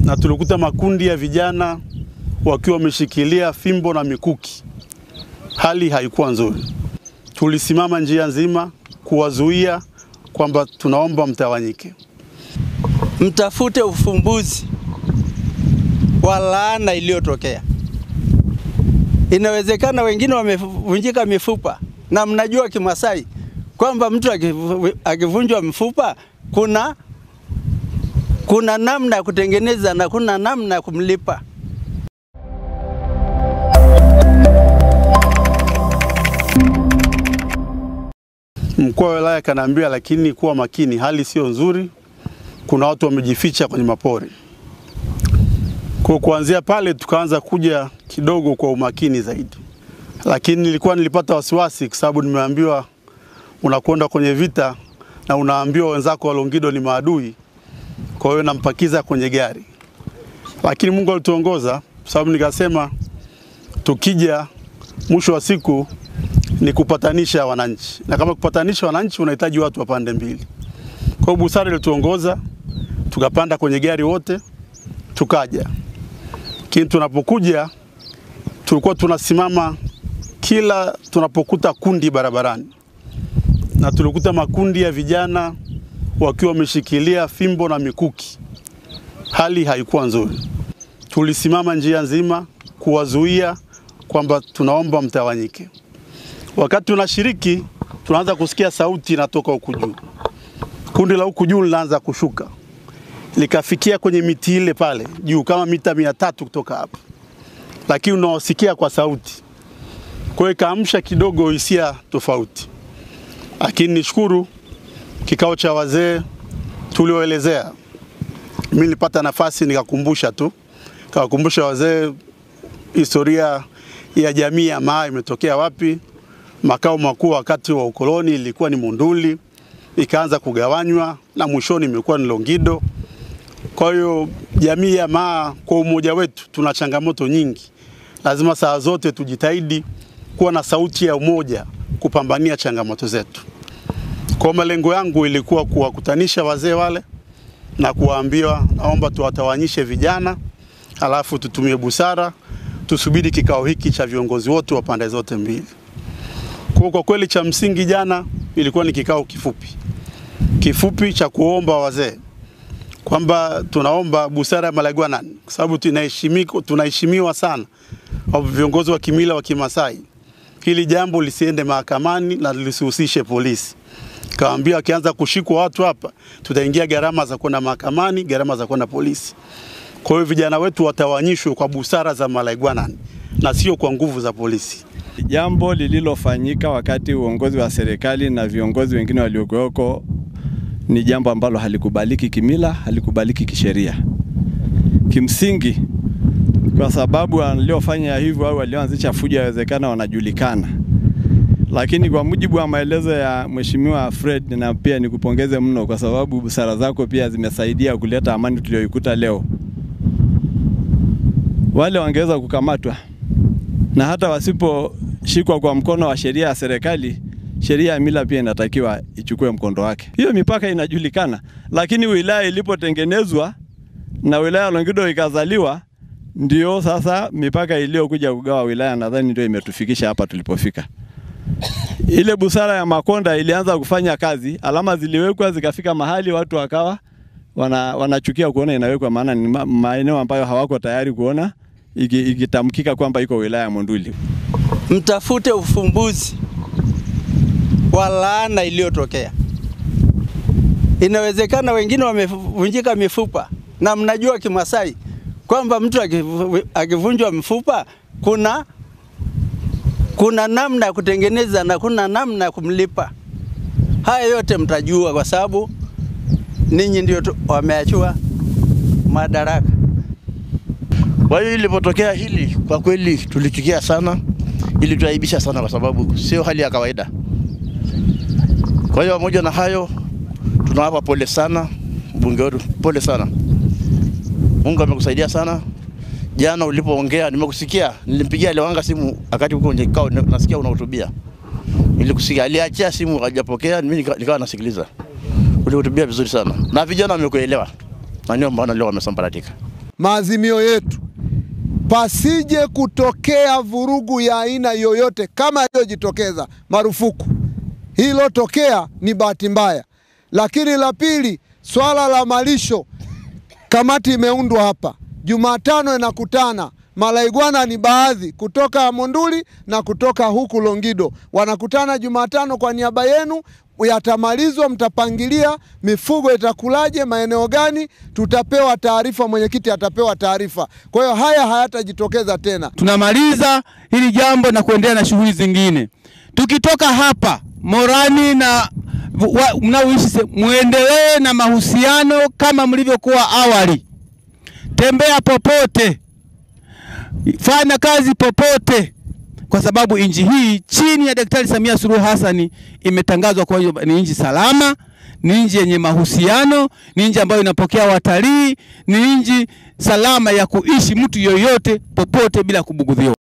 na tulikuta makundi ya vijana wakiwa wameshikilia fimbo na mikuki. Hali haikuwa nzuri. Tulisimama njia nzima kuwazuia kwamba tunaomba mtawanyike. Mtafute ufumbuzi wa laana iliyotokea. Inawezekana wengine wamevunjika mifupa, na mnajua Kimasai kwamba mtu akivunjwa mfupa kuna namna ya kutengeneza na kuna namna ya kumlipa. Mkuu wa wilaya kanaambia lakini kuwa makini, hali sio nzuri. Kuna watu wamejificha kwenye mapori. Kwa kuanzia pale tukaanza kuja kidogo kwa umakini zaidi. Lakini nilipata wasiwasi kwa sababu nimeambiwa unakwenda kwenye vita na unaambiwa wenzako wa Longido ni maadui. Kwa hiyo nampakiza kwenye gari. Lakini Mungu alituongoza, sababu nikasema tukija mwisho wa siku ni kupatanisha wananchi. Na kama kupatanisha wananchi unahitaji watu wa pande mbili. Kwa hiyo busara ilituongoza, tukapanda kwenye gari wote, tukaja. Lakini tunapokuja tulikuwa tunasimama kila tunapokuta kundi barabarani. Na tulikuta makundi ya vijana wakiwa wameshikilia fimbo na mikuki. Hali haikuwa nzuri. Tulisimama njia nzima kuwazuia kwamba tunaomba mtawanyike. Wakati tunashiriki tunaanza kusikia sauti inatoka huku juu. Kundi la huku juu linaanza kushuka. Likafikia kwenye miti ile pale juu kama mita 300 kutoka hapa. Lakini unaosikia kwa sauti. Kwa hiyo kaamsha kidogo hisia tofauti. Lakini nishukuru kikao cha wazee tulioelezea. Mimi nilipata nafasi nikakumbusha tu. Kawakumbusha wazee historia ya jamii ya Maa imetokea wapi. Makao makuu wakati wa ukoloni ilikuwa ni Monduli, ikaanza kugawanywa na mwishoni imekuwa ni Longido. Kwa hiyo jamii ya Maa kwa umoja wetu tuna changamoto nyingi. Lazima saa zote tujitahidi kuwa na sauti ya umoja kupambania changamoto zetu. Kwa malengo yangu ilikuwa kuwakutanisha wazee wale na kuwaambia naomba tuwatawanyishe vijana, alafu tutumie busara, tusubiri kikao hiki cha viongozi wote wa pande zote mbili. Kwa kweli cha msingi jana ilikuwa ni kikao kifupi. Kifupi cha kuomba wazee kwamba tunaomba busara ya Malaigwana kwa sababu tunaheshimiwa sana viongozi wa kimila wa Kimasai. Hili jambo lisiende mahakamani na lisihusishe polisi. Kaambia akianza kushikwa watu hapa tutaingia gharama za kwenda mahakamani, gharama za kwenda polisi. Kwa hiyo vijana wetu watawanyishwe kwa busara za Malaigwana na sio kwa nguvu za polisi. Jambo lililofanyika wakati uongozi wa serikali na viongozi wengine waliokuweko ni jambo ambalo halikubaliki kimila, halikubaliki kisheria. Kimsingi kwa sababu waliofanya hivyo au walioanzisha fujo yawezekana wanajulikana. Lakini kwa mujibu wa maelezo ya Mheshimiwa Fred, na pia nikupongeze mno kwa sababu busara zako pia zimesaidia kuleta amani tuliyoikuta leo. Wale wangeweza kukamatwa, na hata wasiposhikwa kwa mkono wa sheria ya serikali, sheria ya mila pia inatakiwa ichukue mkondo wake. Hiyo mipaka inajulikana, lakini wilaya ilipotengenezwa na wilaya Longido ikazaliwa, ndio sasa mipaka iliyokuja kugawa wilaya nadhani ndio imetufikisha hapa tulipofika. Ile busara ya Makonda ilianza kufanya kazi, alama ziliwekwa zikafika mahali watu wakawa wanachukia kuona inawekwa, maana ni maeneo ambayo hawako tayari kuona ikitamkika kwamba iko wilaya ya Monduli. Mtafute ufumbuzi wa laana iliyotokea. Inawezekana wengine wamevunjika mifupa, na mnajua Kimasai kwamba mtu akivunjwa mfupa kuna namna ya kutengeneza na kuna namna ya kumlipa. Haya yote mtajua kwa sababu ninyi ndio wameachua madaraka. Kwa hiyo ilipotokea hili kwa kweli tulichukia sana, ilituaibisha sana kwa sababu sio hali ya kawaida. Kwa hiyo pamoja na hayo tunawapa pole sana bunge wetu, pole sana. Mungu amekusaidia sana. Jana ulipoongea nimekusikia, nilimpigia Lewanga simu wakati uko kwenye kikao, nasikia unahutubia. Nilikusikia, aliachia simu hajapokea, mimi nikawa nasikiliza. Ulihutubia vizuri sana. Na vijana wamekuelewa. Na ndio maana leo wamesambaratika. maazimio yetu, pasije kutokea vurugu ya aina yoyote kama iliyojitokeza, marufuku. Hilo tokea ni bahati mbaya. Lakini la pili, swala la malisho, kamati imeundwa hapa. Jumatano inakutana. Malaigwana ni baadhi kutoka Monduli na kutoka huku Longido. Wanakutana Jumatano kwa niaba yenu, yatamalizwa, mtapangilia mifugo itakulaje, maeneo gani, tutapewa taarifa, mwenyekiti atapewa taarifa. Kwa hiyo haya hayatajitokeza tena. Tunamaliza hili jambo na kuendelea na shughuli zingine. Tukitoka hapa Morani na mnaoishi, muendelee na mahusiano kama mlivyokuwa awali. Tembea popote, fanya kazi popote, kwa sababu nchi hii chini ya Daktari Samia Suluhu Hassan imetangazwa kwa ni nchi salama, ni nchi yenye mahusiano, ni nchi ambayo inapokea watalii, ni nchi salama ya kuishi mtu yoyote popote bila kubugudhiwa.